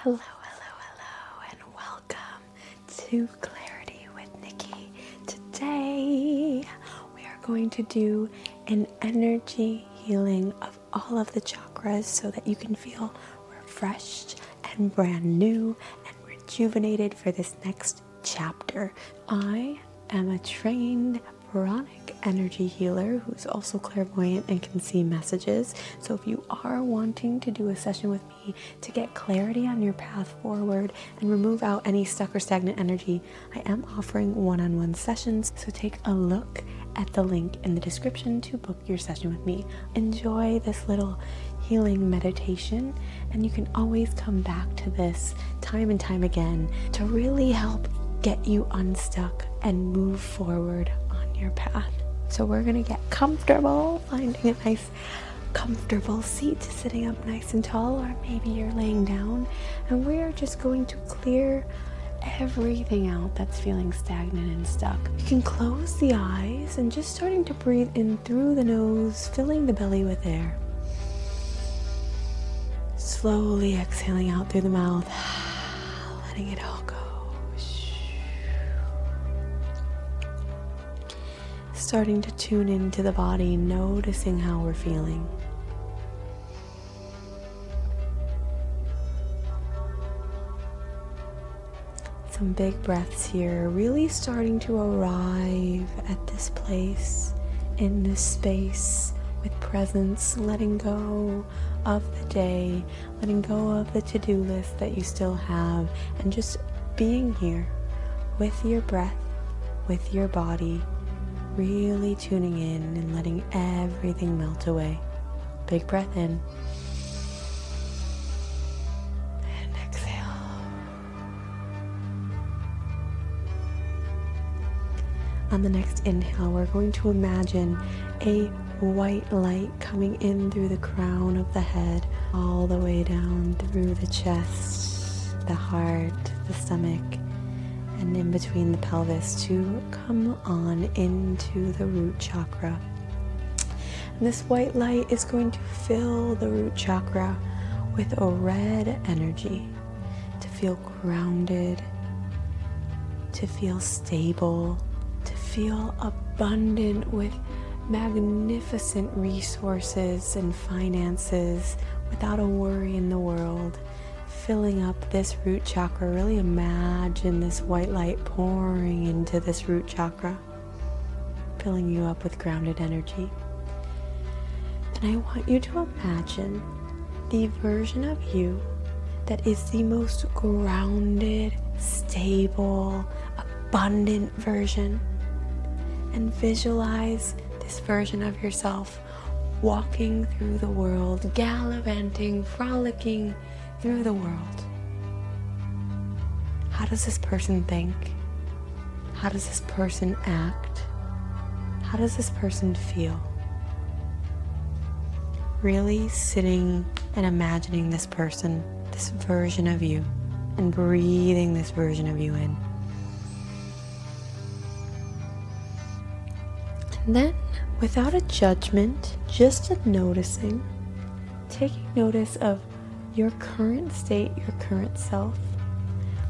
Hello, hello, hello, and welcome to Clarity with Nikki. Today, we are going to do an energy healing of all of the chakras so that you can feel refreshed and brand new and rejuvenated for this next chapter. I am a trained Pranic energy healer who's also clairvoyant and can see messages. So if you are wanting to do a session with me to get clarity on your path forward and remove out any stuck or stagnant energy, I am offering one-on-one sessions. So take a look at the link in the description to book your session with me. Enjoy this little healing meditation, and you can always come back to this time and time again to really help get you unstuck and move forward on your path. So we're gonna get comfortable, finding a nice comfortable seat, sitting up nice and tall, or maybe you're laying down, and we're just going to clear everything out that's feeling stagnant and stuck. You can close the eyes and just starting to breathe in through the nose, filling the belly with air. Slowly exhaling out through the mouth, letting it all go. Starting to tune into the body, noticing how we're feeling. Some big breaths here, really starting to arrive at this place, in this space, with presence, letting go of the day, letting go of the to-do list that you still have, and just being here with your breath, with your body, really tuning in and letting everything melt away. Big breath in and exhale. On the next inhale, we're going to imagine a white light coming in through the crown of the head, all the way down through the chest, the heart, the stomach, and in between the pelvis to come on into the root chakra. And this white light is going to fill the root chakra with a red energy to feel grounded, to feel stable, to feel abundant with magnificent resources and finances without a worry in the world. Filling up this root chakra, really imagine this white light pouring into this root chakra, filling you up with grounded energy. And I want you to imagine the version of you that is the most grounded, stable, abundant version. And visualize this version of yourself walking through the world, gallivanting, frolicking through the world. How does this person think? How does this person act? How does this person feel? Really sitting and imagining this person, this version of you, and breathing this version of you in. And then, without a judgment, just a noticing, taking notice of your current state, your current self,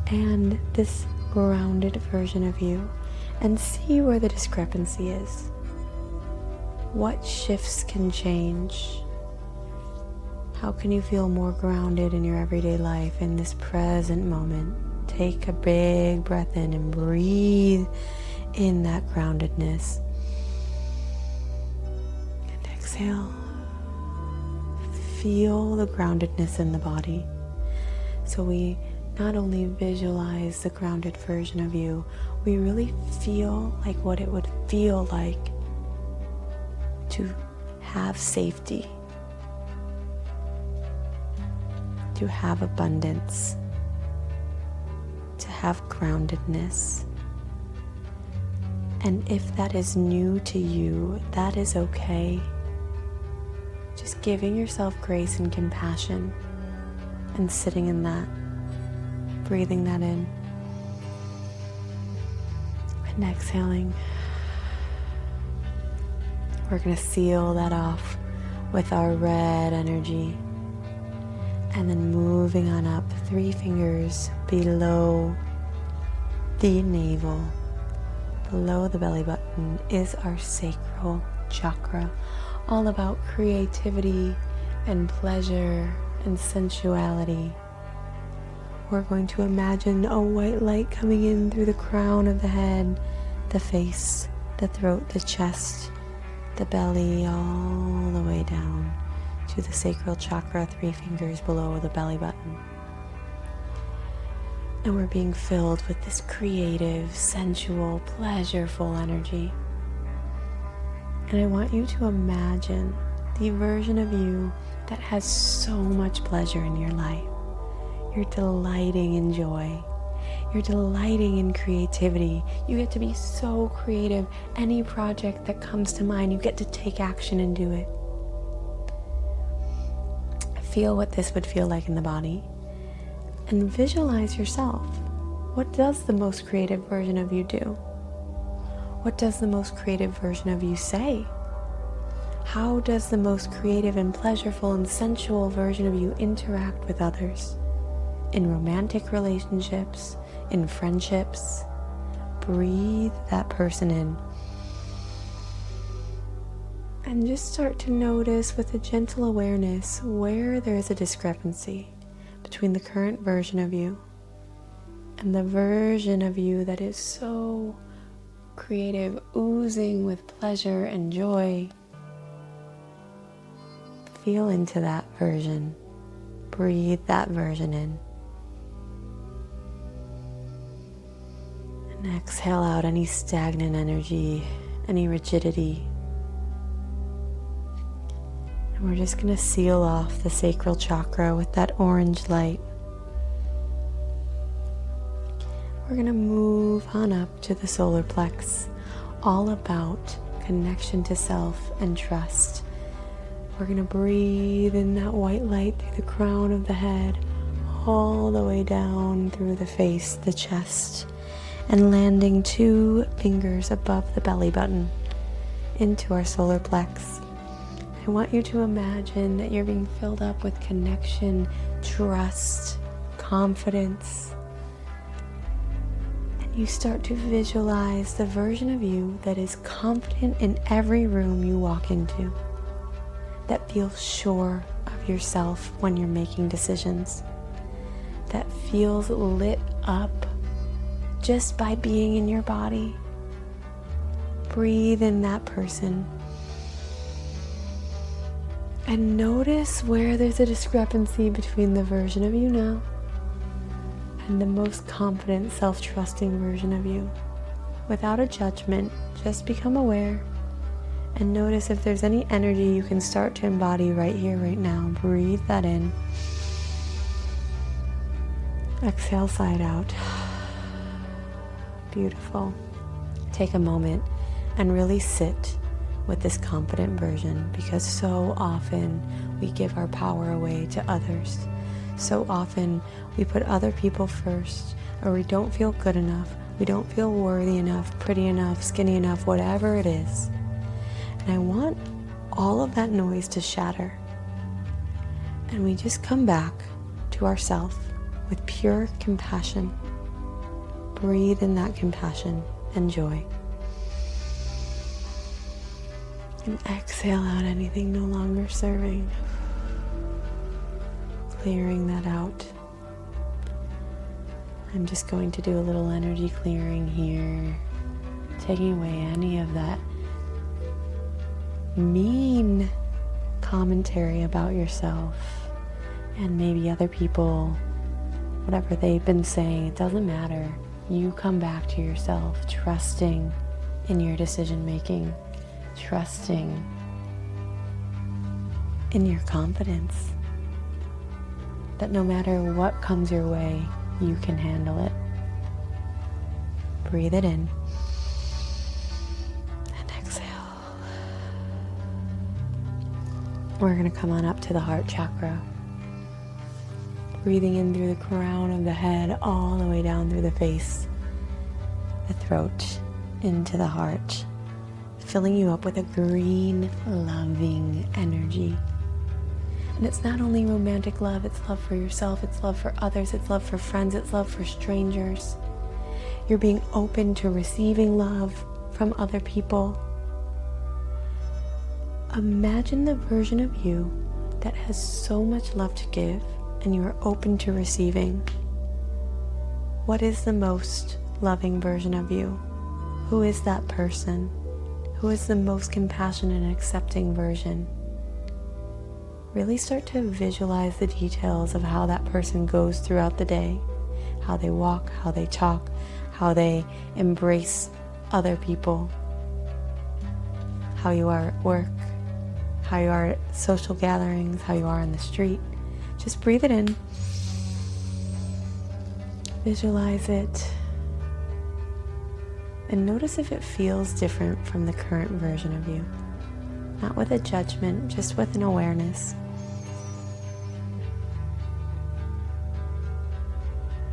and this grounded version of you, and see where the discrepancy is. What shifts can change? How can you feel more grounded in your everyday life in this present moment? Take a big breath in and breathe in that groundedness. And exhale. Feel the groundedness in the body. So we not only visualize the grounded version of you, we really feel like what it would feel like to have safety, to have abundance, to have groundedness. And if that is new to you, that is okay. Just giving yourself grace and compassion and sitting in that, breathing that in, and exhaling. We're going to seal that off with our red energy. And then moving on up, 3 fingers below the navel, below the belly button is our sacral chakra, all about creativity and pleasure and sensuality. We're going to imagine a white light coming in through the crown of the head, the face, the throat, the chest, the belly, all the way down to the sacral chakra, 3 fingers below the belly button. And we're being filled with this creative, sensual, pleasureful energy. And I want you to imagine the version of you that has so much pleasure in your life. You're delighting in joy. You're delighting in creativity. You get to be so creative. Any project that comes to mind, you get to take action and do it. Feel what this would feel like in the body. And visualize yourself. What does the most creative version of you do? What does the most creative version of you say? How does the most creative and pleasureful and sensual version of you interact with others? In romantic relationships, in friendships. Breathe that person in. And just start to notice with a gentle awareness where there is a discrepancy between the current version of you and the version of you that is so creative, oozing with pleasure and joy. Feel into that version. Breathe that version in. And exhale out any stagnant energy, any rigidity. And we're just going to seal off the sacral chakra with that orange light. We're going to move on up to the solar plex, all about connection to self and trust. We're going to breathe in that white light through the crown of the head, all the way down through the face, the chest, and landing 2 fingers above the belly button into our solar plex. I want you to imagine that you're being filled up with connection, trust, confidence. And you start to visualize the version of you that is confident in every room you walk into, that feels sure of yourself when you're making decisions, that feels lit up just by being in your body. Breathe in that person. And notice where there's a discrepancy between the version of you now and the most confident, self-trusting version of you. Without a judgment, just become aware and notice if there's any energy you can start to embody right here, right now. Breathe that in. Exhale, side out. Beautiful. Take a moment and really sit with this confident version, because so often we give our power away to others. So often we put other people first, or we don't feel good enough, we don't feel worthy enough, pretty enough, skinny enough, whatever it is. And I want all of that noise to shatter. And we just come back to ourselves with pure compassion. Breathe in that compassion and joy. And exhale out anything no longer serving. Clearing that out. I'm just going to do a little energy clearing here, taking away any of that mean commentary about yourself and maybe other people, whatever they've been saying. It doesn't matter. You come back to yourself, trusting in your decision making, trusting in your confidence that no matter what comes your way, you can handle it. Breathe it in and exhale. We're going to come on up to the heart chakra. Breathing in through the crown of the head, all the way down through the face, the throat, into the heart, filling you up with a green, loving energy. And it's not only romantic love, it's love for yourself, it's love for others, it's love for friends, it's love for strangers. You're being open to receiving love from other people. Imagine the version of you that has so much love to give and you are open to receiving. What is the most loving version of you? Who is that person? Who is the most compassionate and accepting version? Really start to visualize the details of how that person goes throughout the day, how they walk, how they talk, how they embrace other people, how you are at work, how you are at social gatherings, how you are on the street. Just breathe it in. Visualize it. And notice if it feels different from the current version of you. Not with a judgment, just with an awareness.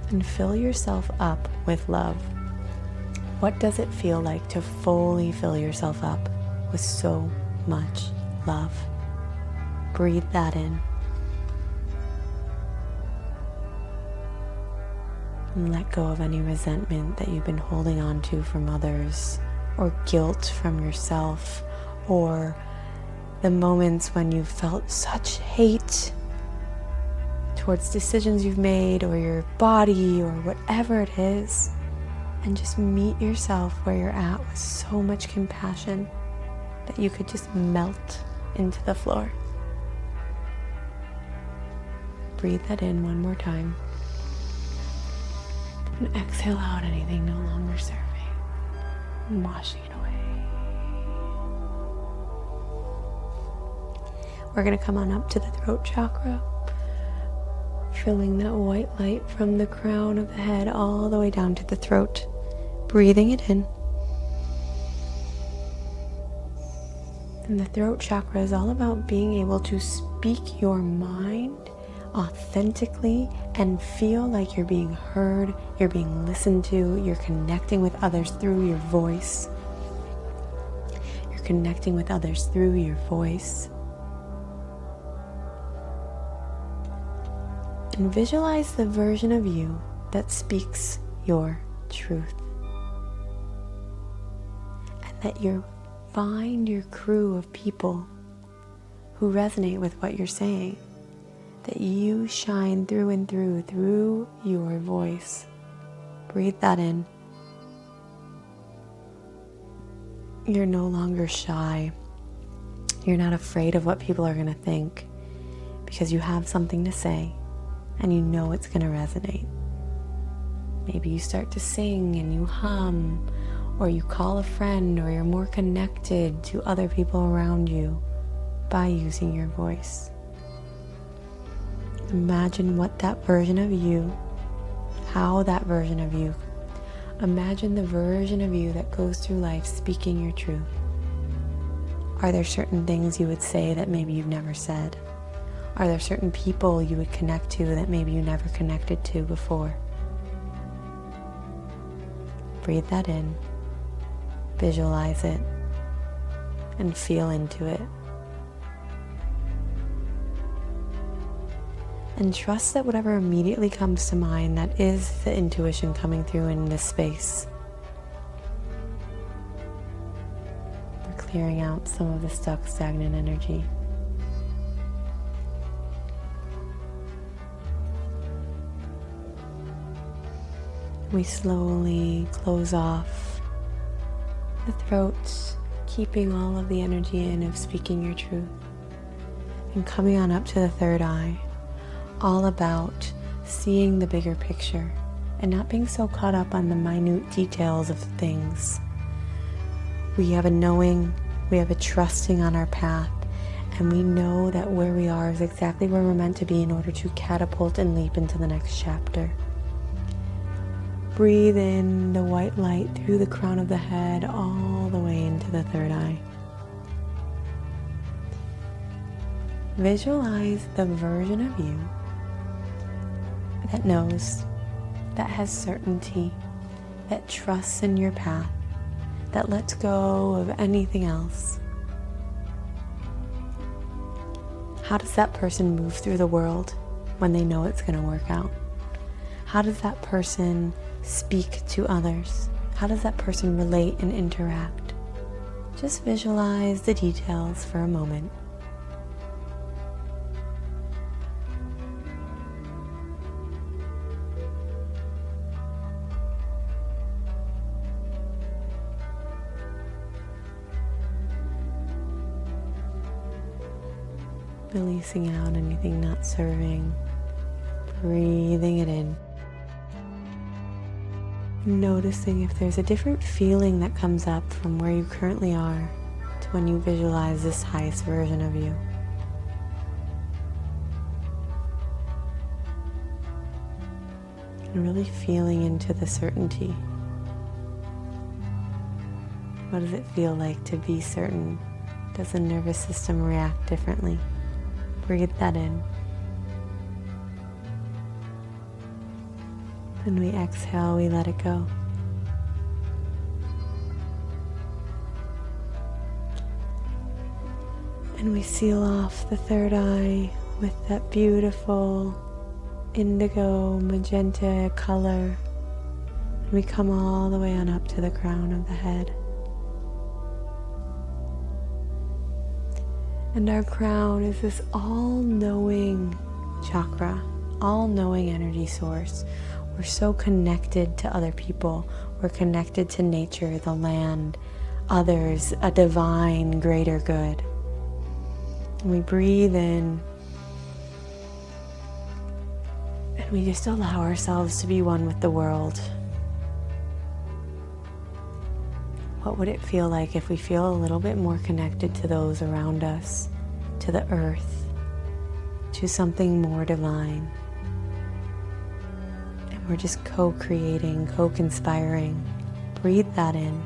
And fill yourself up with love. What does it feel like to fully fill yourself up with so much love? Breathe that in. And let go of any resentment that you've been holding on to from others, or guilt from yourself, or the moments when you felt such hate towards decisions you've made, or your body, or whatever it is. And just meet yourself where you're at with so much compassion that you could just melt into the floor. Breathe that in one more time. And exhale out anything no longer serving. And washing it away. We're going to come on up to the throat chakra, filling that white light from the crown of the head all the way down to the throat. Breathing it in. And the throat chakra is all about being able to speak your mind authentically and feel like you're being heard, you're being listened to, you're connecting with others through your voice. You're connecting with others through your voice. And visualize the version of you that speaks your truth. And that you find your crew of people who resonate with what you're saying. That you shine through and through your voice. Breathe that in. You're no longer shy. You're not afraid of what people are going to think, because you have something to say and you know it's going to resonate. Maybe you start to sing and you hum, or you call a friend, or you're more connected to other people around you by using your voice. Imagine what that version of you, how that version of you, imagine the version of you that goes through life speaking your truth. Are there certain things you would say that maybe you've never said? Are there certain people you would connect to that maybe you never connected to before? Breathe that in, visualize it, and feel into it. And trust that whatever immediately comes to mind, that is the intuition coming through in this space. We're clearing out some of the stuck, stagnant energy. We slowly close off the throat, keeping all of the energy in of speaking your truth. And coming on up to the third eye. All about seeing the bigger picture and not being so caught up on the minute details of things. We have a knowing, we have a trusting on our path, and we know that where we are is exactly where we're meant to be in order to catapult and leap into the next chapter. Breathe in the white light through the crown of the head all the way into the third eye. Visualize the version of you that knows, that has certainty, that trusts in your path, that lets go of anything else. how does that person move through the world when they know it's going to work out? How does that person speak to others? How does that person relate and interact? Just visualize the details for a moment. Releasing out anything not serving, breathing it in. Noticing if there's a different feeling that comes up from where you currently are to when you visualize this highest version of you. And really feeling into the certainty. What does it feel like to be certain? Does the nervous system react differently? Breathe that in. When we exhale, we let it go. And we seal off the third eye with that beautiful indigo magenta color. And we come all the way on up to the crown of the head. And our crown is this all-knowing chakra, all-knowing energy source. We're so connected to other people. We're connected to nature, the land, others, a divine, greater good. And we breathe in. And we just allow ourselves to be one with the world. What would it feel like if we feel a little bit more connected to those around us, to the earth, to something more divine? And we're just co-creating, co-conspiring. Breathe that in.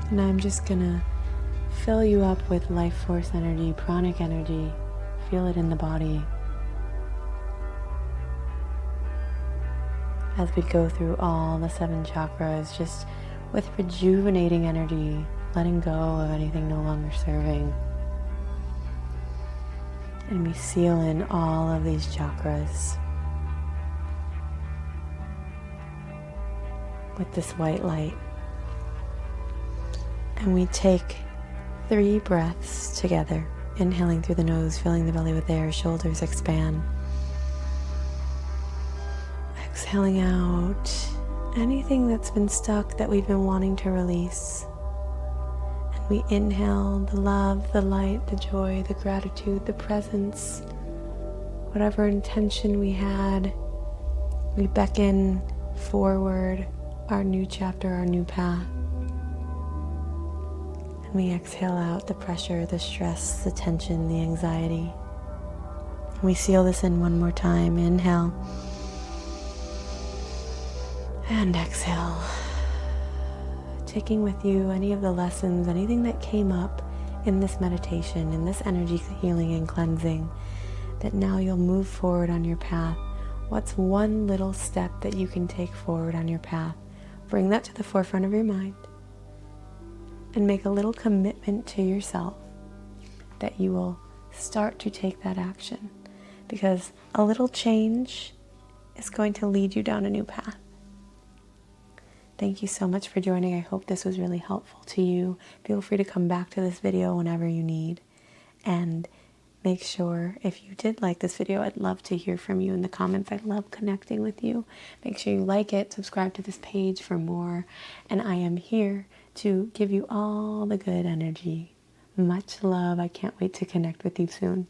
And I'm just gonna fill you up with life force energy, pranic energy. Feel it in the body. As we go through all the 7 chakras, just with rejuvenating energy, letting go of anything no longer serving. And we seal in all of these chakras with this white light. And we take 3 breaths together, inhaling through the nose, filling the belly with air, shoulders expand. Exhaling out anything that's been stuck that we've been wanting to release. And we inhale the love, the light, the joy, the gratitude, the presence, whatever intention we had. We beckon forward our new chapter, our new path. And we exhale out the pressure, the stress, the tension, the anxiety. And we seal this in one more time. Inhale. And exhale. Taking with you any of the lessons, anything that came up in this meditation, in this energy healing and cleansing, that now you'll move forward on your path. What's one little step that you can take forward on your path? Bring that to the forefront of your mind. And make a little commitment to yourself that you will start to take that action, because a little change is going to lead you down a new path. Thank you so much for joining. I hope this was really helpful to you. Feel free to come back to this video whenever you need. And make sure, if you did like this video, I'd love to hear from you in the comments. I love connecting with you. Make sure you like it, subscribe to this page for more. And I am here to give you all the good energy. Much love. I can't wait to connect with you soon.